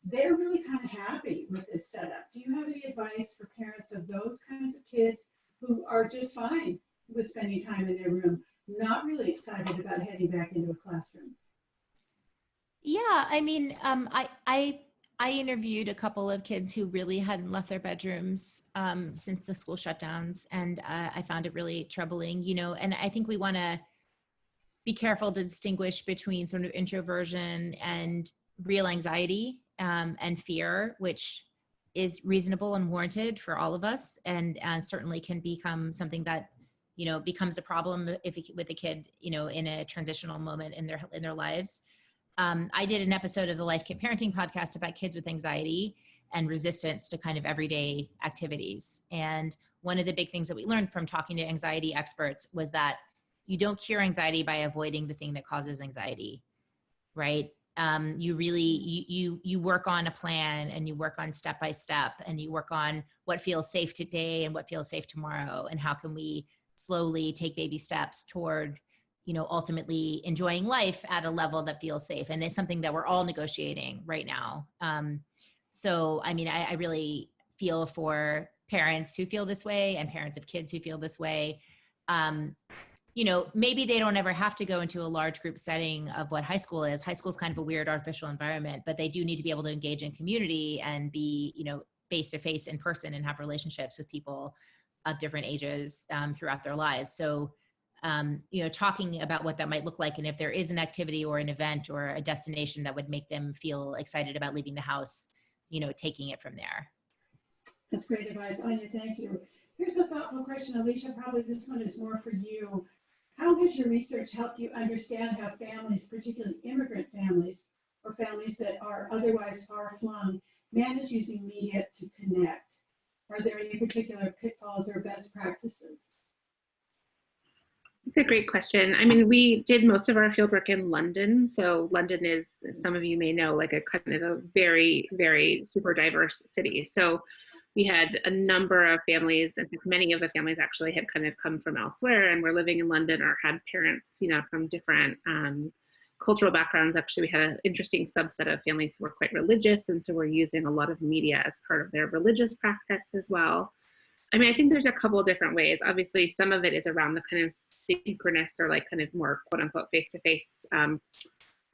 They're really kind of happy with this setup. Do you have any advice for parents of those kinds of kids who are just fine with spending time in their room, not really excited about heading back into a classroom? Yeah, I mean, I interviewed a couple of kids who really hadn't left their bedrooms since the school shutdowns, and I found it really troubling, you know, and I think we want to be careful to distinguish between sort of introversion and real anxiety and fear, which is reasonable and warranted for all of us, and certainly can become something that, you know, becomes a problem with a kid, you know, in a transitional moment in their lives. I did an episode of the Life Kit Parenting podcast about kids with anxiety and resistance to kind of everyday activities. And one of the big things that we learned from talking to anxiety experts was that you don't cure anxiety by avoiding the thing that causes anxiety, right? You really, you work on a plan and you work on step by step and you work on what feels safe today and what feels safe tomorrow. And how can we slowly take baby steps toward, you know, ultimately enjoying life at a level that feels safe. And it's something that we're all negotiating right now. So, I mean, I really feel for parents who feel this way and parents of kids who feel this way. You know, maybe they don't ever have to go into a large group setting of what high school is. High school is kind of a weird artificial environment, but they do need to be able to engage in community and be, you know, face-to-face in person and have relationships with people of different ages throughout their lives. So, you know, talking about what that might look like and if there is an activity or an event or a destination that would make them feel excited about leaving the house, you know, taking it from there. That's great advice, Anya, thank you. Here's a thoughtful question, Alicia, probably this one is more for you. How has your research helped you understand how families, particularly immigrant families or families that are otherwise far-flung, manage using media to connect? Are there any particular pitfalls or best practices? It's a great question. I mean, we did most of our fieldwork in London. So London is, some of you may know, like a kind of a very, very super diverse city. So we had a number of families, and many of the families actually had kind of come from elsewhere and were living in London or had parents, you know, from different cultural backgrounds. Actually, we had an interesting subset of families who were quite religious, and so we're using a lot of media as part of their religious practice as well. I mean, I think there's a couple of different ways. Obviously, some of it is around the kind of synchronous or like kind of more quote unquote face-to-face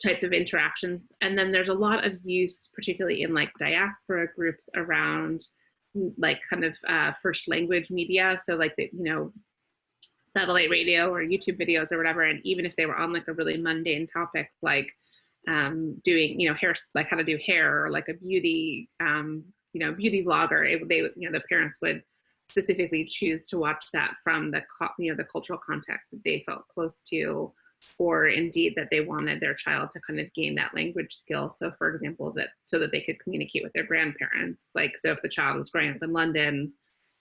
types of interactions. And then there's a lot of use, particularly in like diaspora groups, around like kind of first language media. So like, the, you know, satellite radio or YouTube videos or whatever. And even if they were on like a really mundane topic, like doing, you know, hair, like how to do hair or like a beauty, you know, beauty vlogger, they, you know, the parents would specifically choose to watch that from the, you know, the cultural context that they felt close to, or indeed that they wanted their child to kind of gain that language skill. So for example, that so that they could communicate with their grandparents. Like, so if the child was growing up in London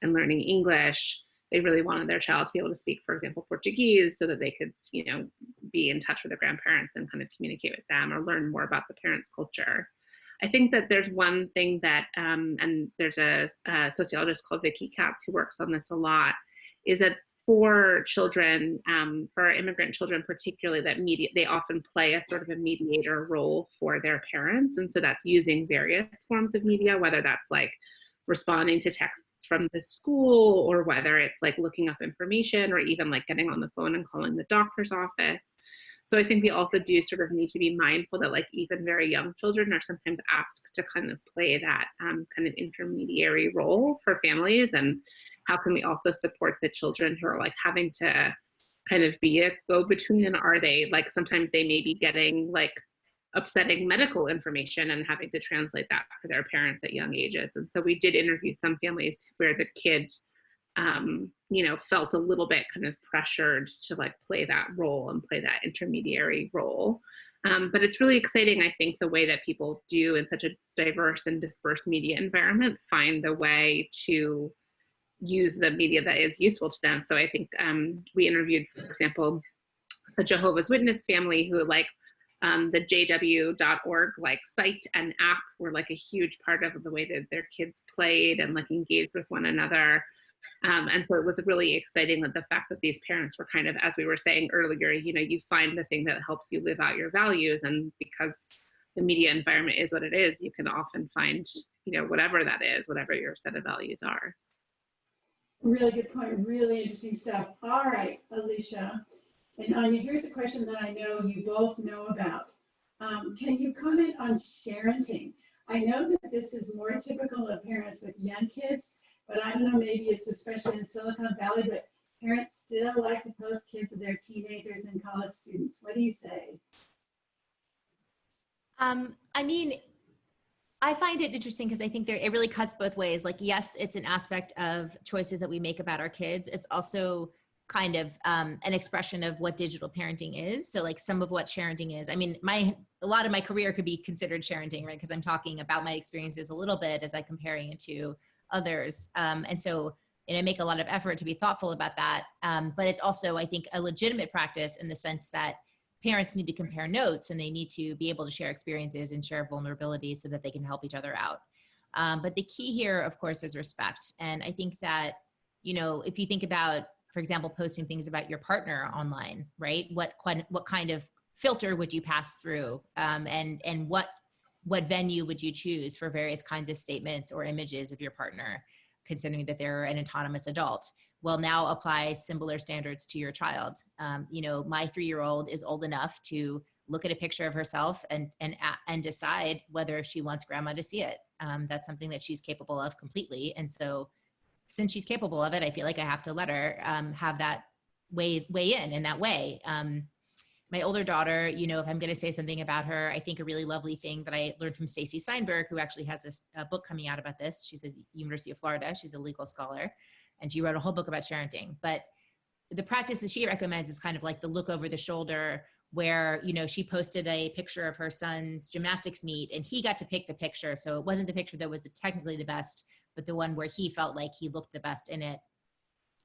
and learning English, they really wanted their child to be able to speak, for example, Portuguese, so that they could, you know, be in touch with their grandparents and kind of communicate with them or learn more about the parents' culture. I think that there's one thing that, and there's a sociologist called Vicky Katz who works on this a lot, is that for children, for immigrant children particularly, that they often play a sort of a mediator role for their parents. And so that's using various forms of media, whether that's like responding to texts from the school, or whether it's like looking up information, or even like getting on the phone and calling the doctor's office. So I think we also do sort of need to be mindful that like even very young children are sometimes asked to kind of play that kind of intermediary role for families. And how can we also support the children who are like having to kind of be a go-between, and are they like, sometimes they may be getting like upsetting medical information and having to translate that for their parents at young ages. And so we did interview some families where the kid you know, felt a little bit kind of pressured to like play that role and play that intermediary role. But it's really exciting, I think, the way that people do in such a diverse and dispersed media environment find the way to use the media that is useful to them. So I think we interviewed, for example, a Jehovah's Witness family who like the jw.org like site and app were like a huge part of the way that their kids played and like engaged with one another. And so it was really exciting that the fact that these parents were kind of, as we were saying earlier, you know, you find the thing that helps you live out your values. And because the media environment is what it is, you can often find, you know, whatever that is, whatever your set of values are. Really good point. Really interesting stuff. All right, Alicia and Anya, here's a question that I know you both know about. Can you comment on parenting? I know that this is more typical of parents with young kids, but I don't know, maybe it's especially in Silicon Valley, but parents still like to post kids of their teenagers and college students. What do you say? I mean, I find it interesting because I think it really cuts both ways. Like, yes, it's an aspect of choices that we make about our kids. It's also kind of an expression of what digital parenting is. So like some of what parenting is, I mean, a lot of my career could be considered parenting, right? Because I'm talking about my experiences a little bit as I'm comparing it to others. And so, and I make a lot of effort to be thoughtful about that. But it's also, I think, a legitimate practice in the sense that parents need to compare notes and they need to be able to share experiences and share vulnerabilities so that they can help each other out. But the key here, of course, is respect. And I think that, you know, if you think about, for example, posting things about your partner online, right? What kind of filter would you pass through? And what venue would you choose for various kinds of statements or images of your partner, considering that they're an autonomous adult? Well, now apply similar standards to your child. You know, my 3-year-old is old enough to look at a picture of herself and decide whether she wants grandma to see it. That's something that she's capable of completely. And so since she's capable of it, I feel like I have to let her have that weigh in that way. My older daughter, you know, if I'm going to say something about her, I think a really lovely thing that I learned from Stacy Steinberg, who actually has this book coming out about this. She's at the University of Florida. She's a legal scholar, and she wrote a whole book about parenting. But the practice that she recommends is kind of like the look over the shoulder, where, you know, she posted a picture of her son's gymnastics meet and he got to pick the picture. So it wasn't the picture that was technically the best, but the one where he felt like he looked the best in it.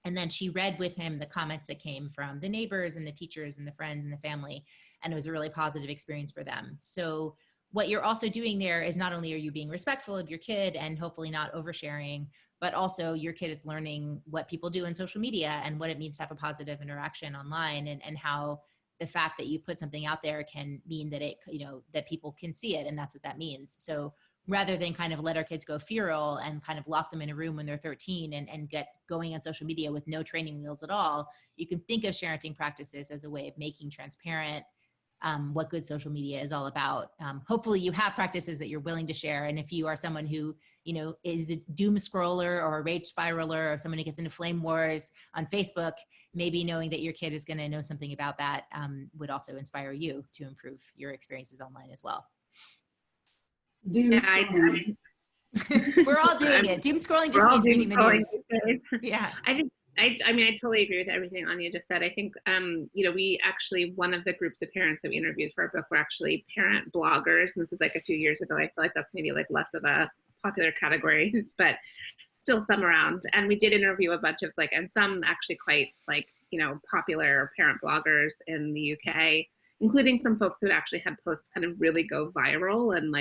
And then she read with him the comments that came from the neighbors and the teachers and the friends and the family. And it was a really positive experience for them. So what you're also doing there is not only are you being respectful of your kid and hopefully not oversharing, but also your kid is learning what people do in social media and what it means to have a positive interaction online, and how the fact that you put something out there can mean that it, that people can see it. And that's what that means. So rather than kind of let our kids go feral and kind of lock them in a room when they're 13 and get going on social media with no training wheels at all, you can think of parenting practices as a way of making transparent what good social media is all about. Hopefully you have practices that you're willing to share. And if you are someone who, is a doom scroller or a rage spiraler, or someone who gets into flame wars on Facebook, maybe knowing that your kid is going to know something about that would also inspire you to improve your experiences online as well. Doom scrolling. We're all doing it. Doom scrolling just means reading the news. Yeah. I totally agree with everything Anya just said. I think, we actually, one of the groups of parents that we interviewed for our book were actually parent bloggers. And this is like a few years ago. I feel like that's maybe like less of a popular category, but still some around. And we did interview a bunch of and some actually quite popular parent bloggers in the UK, including some folks who actually had posts kind of really go viral, and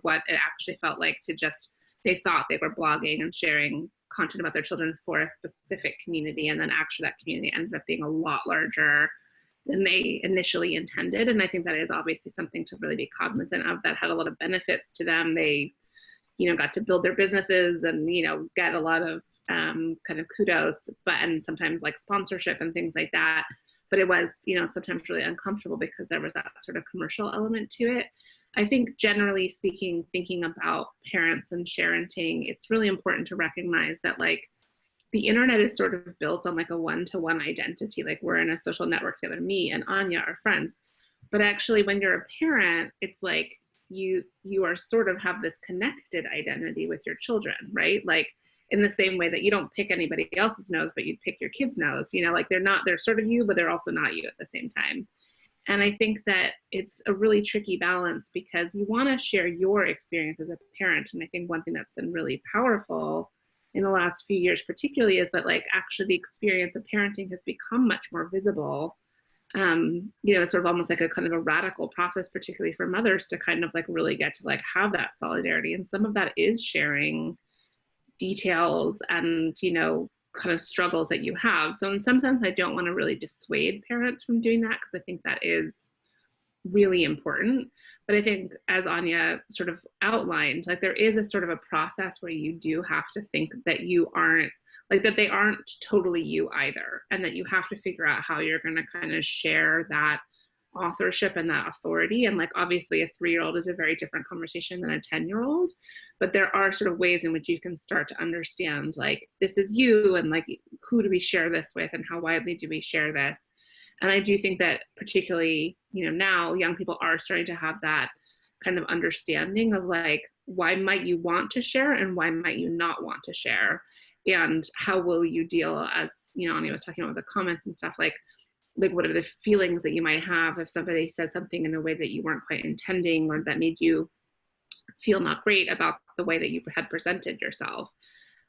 what it actually felt like to just, they thought they were blogging and sharing content about their children for a specific community, and then actually that community ended up being a lot larger than they initially intended. And I think that is obviously something to really be cognizant of. That had a lot of benefits to them. They got to build their businesses and get a lot of kind of kudos, and sometimes sponsorship and things like that. But it was sometimes really uncomfortable because there was that sort of commercial element to it. I think generally speaking, thinking about parents and parenting, it's really important to recognize that the internet is sort of built on a one-to-one identity. We're in a social network together, me and Anya are friends. But actually when you're a parent, it's you are sort of have this connected identity with your children, right? In the same way that you don't pick anybody else's nose, but you'd pick your kid's nose, they're sort of you, but they're also not you at the same time. And I think that it's a really tricky balance because you want to share your experience as a parent. And I think one thing that's been really powerful in the last few years, particularly, is that actually the experience of parenting has become much more visible. It's sort of almost like a kind of a radical process, particularly for mothers, to kind of really get to have that solidarity. And some of that is sharing details and, kind of struggles that you have. So in some sense, I don't want to really dissuade parents from doing that, because I think that is really important. But I think, as Anya sort of outlined, there is a sort of a process where you do have to think that you aren't, that they aren't totally you either, and that you have to figure out how you're going to kind of share that authorship and that authority. And obviously a 3-year-old is a very different conversation than a 10-year-old, but there are sort of ways in which you can start to understand this is you, and who do we share this with, and how widely do we share this. And I do think that particularly now young people are starting to have that kind of understanding of why might you want to share and why might you not want to share, and how will you deal, as Anya was talking about the comments and stuff, what are the feelings that you might have if somebody says something in a way that you weren't quite intending, or that made you feel not great about the way that you had presented yourself.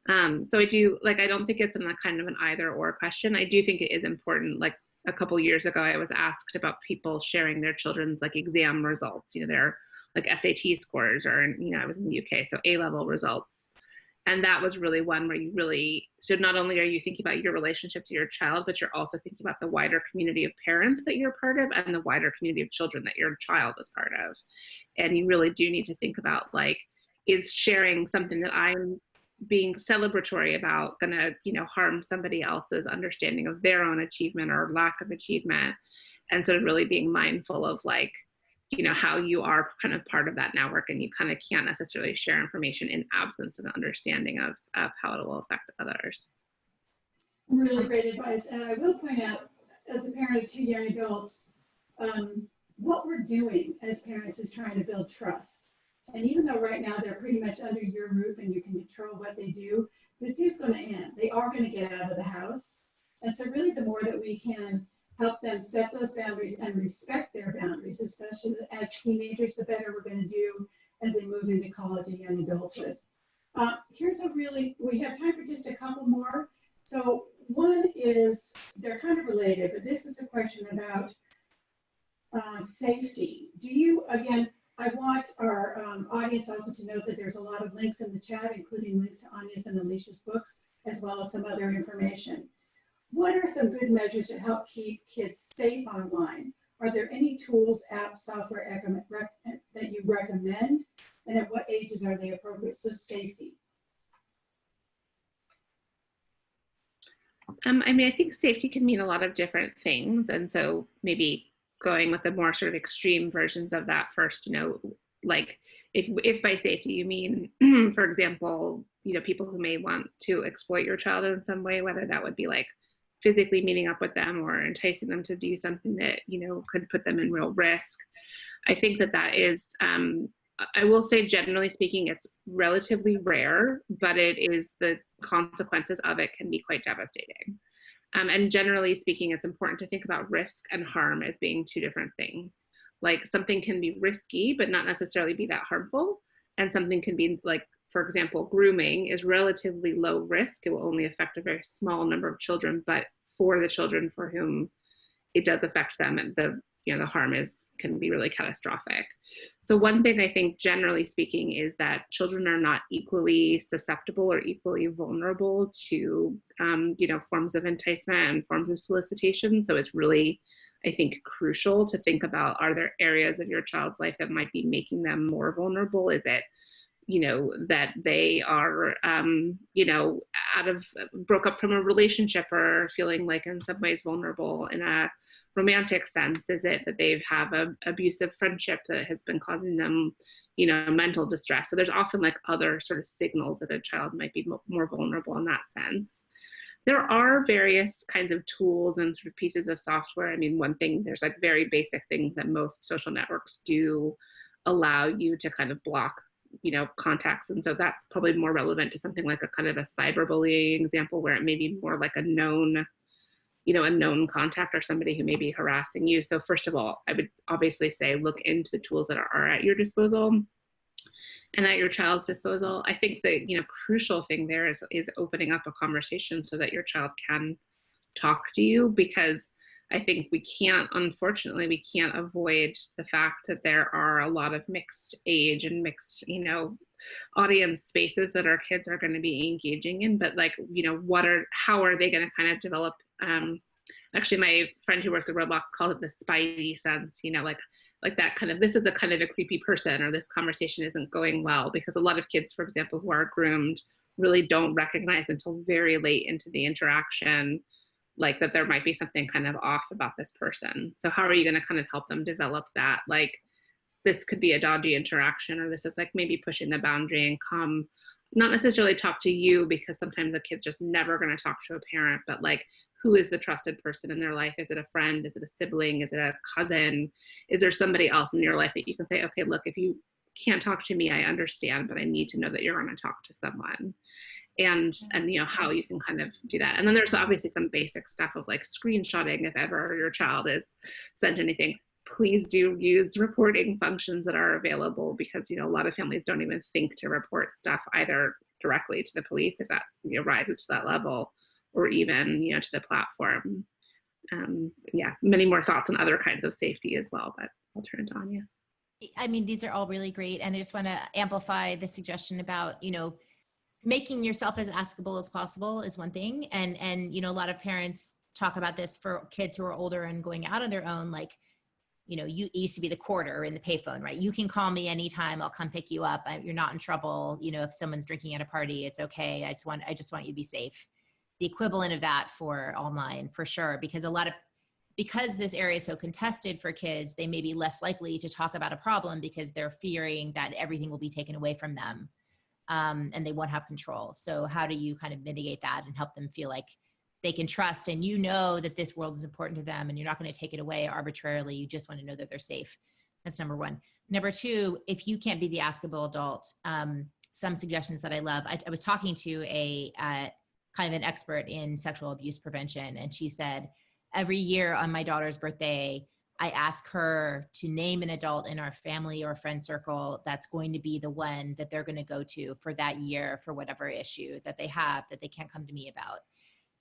So I do, I don't think it's in a kind of an either or question. I do think it is important. A couple years ago, I was asked about people sharing their children's exam results, their SAT scores, or, I was in the UK, so A-level results. And that was really one where you really, so not only are you thinking about your relationship to your child, but you're also thinking about the wider community of parents that you're part of, and the wider community of children that your child is part of. And you really do need to think about, is sharing something that I'm being celebratory about going to, harm somebody else's understanding of their own achievement or lack of achievement, and sort of really being mindful of how you are kind of part of that network, and you kind of can't necessarily share information in absence of understanding of how it will affect others. Really great advice. And I will point out, as a parent of 2 young adults, what we're doing as parents is trying to build trust. And even though right now they're pretty much under your roof and you can control what they do, this is going to end. They are going to get out of the house. And so really the more that we can help them set those boundaries and respect their boundaries, especially as teenagers, the better we're going to do as they move into college and young adulthood. Here's a really, we have time for just a couple more. So one is, they're kind of related, but this is a question about safety. Do you, again, I want our audience also to know that there's a lot of links in the chat, including links to Anya's and Alicia's books, as well as some other information. What are some good measures to help keep kids safe online? Are there any tools, apps, software that you recommend? And at what ages are they appropriate? So safety. I mean, I think safety can mean a lot of different things. And so maybe going with the more sort of extreme versions of that first, you know, like if by safety you mean, for example, you know, people who may want to exploit your child in some way, whether that would be like physically meeting up with them or enticing them to do something that, you know, could put them in real risk. I think that that is, I will say, generally speaking, it's relatively rare, but it is, the consequences of it can be quite devastating. And generally speaking, it's important to think about risk and harm as being two different things. Like something can be risky, but not necessarily be that harmful. And something can be like, for example, grooming is relatively low risk. It will only affect a very small number of children, but for the children for whom it does affect them, and the harm can be really catastrophic. So one thing I think, generally speaking, is that children are not equally susceptible or equally vulnerable to, forms of enticement and forms of solicitation. So it's really, I think, crucial to think about, are there areas of your child's life that might be making them more vulnerable? Is it, that they are, broke up from a relationship or feeling like in some ways vulnerable in a romantic sense? Is it that they have an abusive friendship that has been causing them, mental distress? So there's often like other sort of signals that a child might be more vulnerable in that sense. There are various kinds of tools and sort of pieces of software. I mean, one thing, there's like very basic things that most social networks do allow you to kind of block contacts. And so that's probably more relevant to something like a kind of a cyberbullying example, where it may be more like a known contact or somebody who may be harassing you. So first of all, I would obviously say look into the tools that are at your disposal and at your child's disposal. I think the crucial thing there is opening up a conversation so that your child can talk to you, because I think unfortunately, we can't avoid the fact that there are a lot of mixed age and mixed, audience spaces that our kids are going to be engaging in. But like, how are they going to kind of develop? Actually, my friend who works at Roblox called it the spidey sense, like that kind of, this is a kind of a creepy person, or this conversation isn't going well, because a lot of kids, for example, who are groomed really don't recognize until very late into the interaction like that there might be something kind of off about this person. So how are you going to kind of help them develop that? Like, this could be a dodgy interaction, or this is like maybe pushing the boundary and come, not necessarily talk to you, because sometimes a kid's just never going to talk to a parent, but like, who is the trusted person in their life? Is it a friend? Is it a sibling? Is it a cousin? Is there somebody else in your life that you can say, okay, look, if you can't talk to me, I understand, but I need to know that you're going to talk to someone. And how you can kind of do that. And then there's obviously some basic stuff of like screenshotting. If ever your child is sent anything, please do use reporting functions that are available, because a lot of families don't even think to report stuff either directly to the police if that rises to that level, or even to the platform. Many more thoughts on other kinds of safety as well, but I'll turn to Anya. I mean, these are all really great, and I just want to amplify the suggestion about making yourself as askable as possible is one thing. And a lot of parents talk about this for kids who are older and going out on their own. Like, you used to be the quarter in the payphone, right? You can call me anytime. I'll come pick you up. You're not in trouble. If someone's drinking at a party, it's okay. I just want you to be safe. The equivalent of that for online, for sure, because because this area is so contested for kids, they may be less likely to talk about a problem because they're fearing that everything will be taken away from them. And they won't have control. So how do you kind of mitigate that and help them feel like they can trust, and that this world is important to them, and you're not going to take it away arbitrarily. You just want to know that they're safe. That's number one. Number two, if you can't be the askable adult, some suggestions that I love. I was talking to a kind of an expert in sexual abuse prevention, and she said, every year on my daughter's birthday, I ask her to name an adult in our family or friend circle that's going to be the one that they're going to go to for that year for whatever issue that they have that they can't come to me about.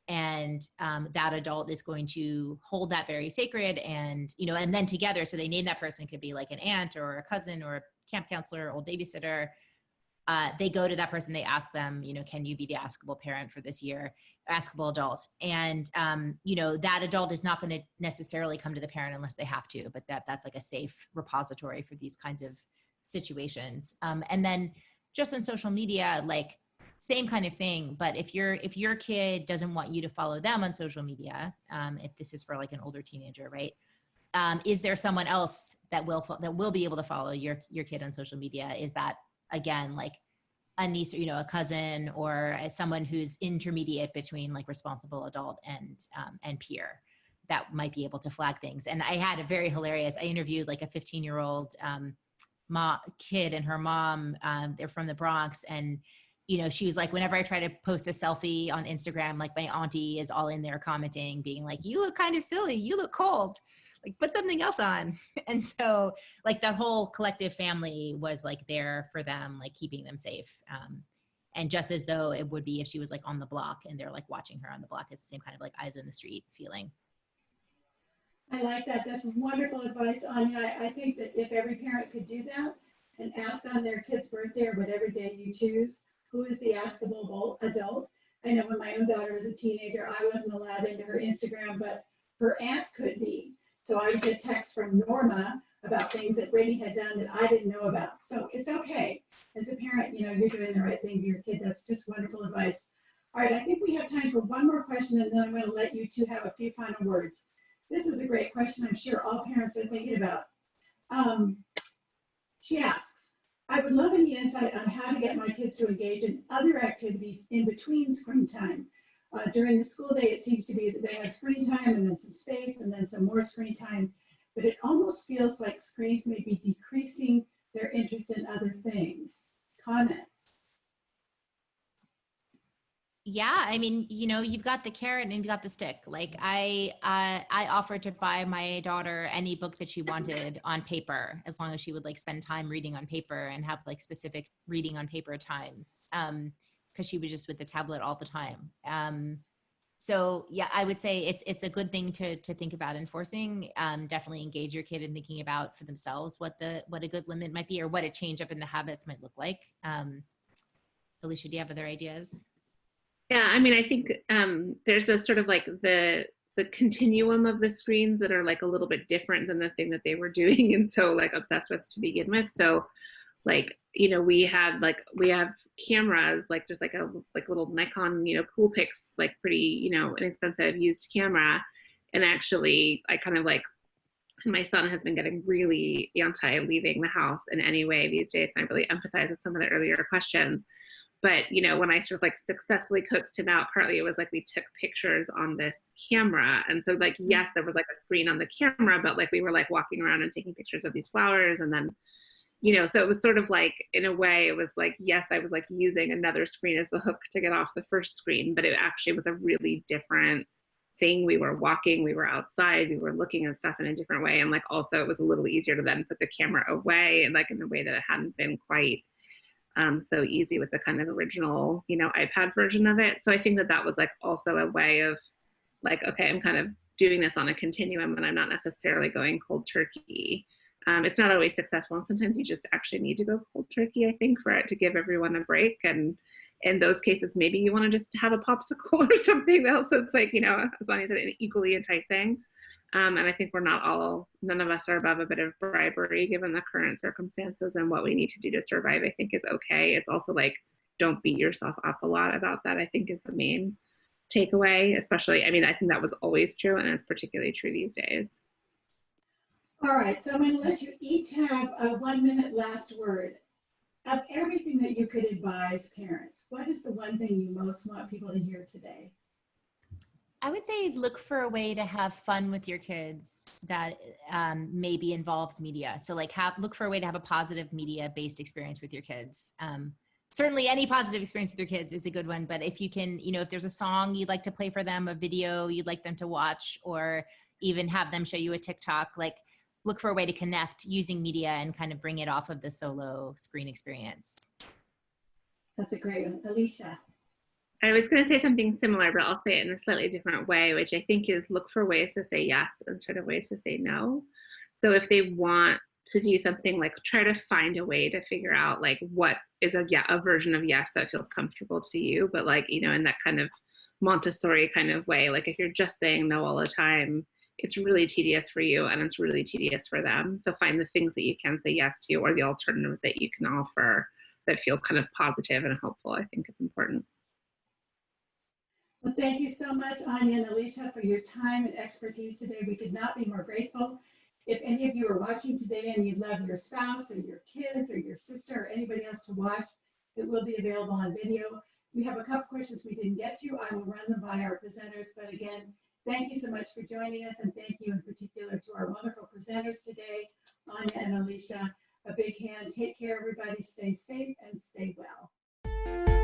And that adult is going to hold that very sacred, and, you know, and then together, so they name that person. It could be like an aunt or a cousin or a camp counselor, old babysitter. They go to that person, they ask them, you know, can you be the askable parent for this year, askable adult? And, you know, that adult is not going to necessarily come to the parent unless they have to, but that's like a safe repository for these kinds of situations. And then just on social media, like same kind of thing. But if your kid doesn't want you to follow them on social media, if this is for like an older teenager, right? Is there someone else that will be able to follow your kid on social media? Is that, again, like a niece, or, you know, a cousin, or someone who's intermediate between like responsible adult and peer, that might be able to flag things. And I had a very hilarious, I interviewed like a 15-year-old kid and her mom. They're from the Bronx, and, you know, she was like, whenever I try to post a selfie on Instagram, like my auntie is all in there commenting, being like, you look kind of silly, you look cold, like put something else on. And so like that whole collective family was like there for them, like keeping them safe. And just as though it would be if she was like on the block and they're like watching her on the block, it's the same kind of like eyes in the street feeling. I like that. That's wonderful advice, Anya. I think that if every parent could do that and ask on their kid's birthday or whatever day you choose, who is the askable adult? I know when my own daughter was a teenager, I wasn't allowed into her Instagram, but her aunt could be. So I would get texts from Norma about things that Brittany had done that I didn't know about. So it's okay. As a parent, you know, you're doing the right thing for your kid. That's just wonderful advice. All right, I think we have time for one more question, and then I'm going to let you two have a few final words. This is a great question I'm sure all parents are thinking about. She asks, I would love any insight on how to get my kids to engage in other activities in between screen time. During the school day, it seems to be that they have screen time and then some space and then some more screen time, but it almost feels like screens may be decreasing their interest in other things. Comments? Yeah, I mean, you know, you've got the carrot and you've got the stick. Like I offered to buy my daughter any book that she wanted on paper, as long as she would like spend time reading on paper and have like specific reading on paper times. Because she was just with the tablet all the time. So yeah, I would say it's a good thing to think about enforcing. Definitely engage your kid in thinking about for themselves what a good limit might be, or what a change up in the habits might look like. Alicia, do you have other ideas? Yeah, I mean, I think there's a sort of like the continuum of the screens that are like a little bit different than the thing that they were doing and so like obsessed with to begin with. So like, you know, we have cameras, like just like a little Nikon, you know, Coolpix, like pretty, you know, inexpensive used camera. And actually I kind of like, my son has been getting really anti leaving the house in any way these days. And I really empathize with some of the earlier questions. But, you know, when I sort of like successfully coaxed him out, partly it was like we took pictures on this camera. And so like, yes, there was like a screen on the camera, but like we were like walking around and taking pictures of these flowers. And then, you know, so it was sort of like, in a way, it was like, yes, I was like using another screen as the hook to get off the first screen, but it actually was a really different thing. We were walking, we were outside, we were looking at stuff in a different way. And like, also it was a little easier to then put the camera away, and like in a way that it hadn't been quite so easy with the kind of original, you know, iPad version of it. So I think that was like also a way of like, okay, I'm kind of doing this on a continuum and I'm not necessarily going cold turkey. It's not always successful, and sometimes you just actually need to go cold turkey, I think, for it to give everyone a break. And in those cases, maybe you want to just have a popsicle or something else that's like, you know, as long as it's equally enticing. And I think none of us are above a bit of bribery given the current circumstances, and what we need to do to survive, I think, is okay. It's also like, don't beat yourself up a lot about that, I think, is the main takeaway, especially, I mean, I think that was always true, and it's particularly true these days. All right, so I'm going to let you each have a 1 minute last word. Of everything that you could advise parents, what is the one thing you most want people to hear today? I would say look for a way to have fun with your kids that maybe involves media. So like look for a way to have a positive media-based experience with your kids. Certainly any positive experience with your kids is a good one, but if you can, you know, if there's a song you'd like to play for them, a video you'd like them to watch, or even have them show you a TikTok, like look for a way to connect using media and kind of bring it off of the solo screen experience. That's a great one. Alicia? I was going to say something similar, but I'll say it in a slightly different way, which I think is look for ways to say yes instead of ways to say no. So if they want to do something, like try to find a way to figure out like what is a version of yes that feels comfortable to you, but like, you know, in that kind of Montessori kind of way. Like if you're just saying no all the time, it's really tedious for you and it's really tedious for them. So find the things that you can say yes to or the alternatives that you can offer that feel kind of positive and hopeful, I think is important. Well, thank you so much, Anya and Alicia, for your time and expertise today. We could not be more grateful. If any of you are watching today and you'd love your spouse or your kids or your sister or anybody else to watch, it will be available on video. We have a couple questions we didn't get to. I will run them by our presenters. But again, thank you so much for joining us. And thank you in particular to our wonderful presenters today, Anya and Alicia. A big hand. Take care, everybody. Stay safe and stay well.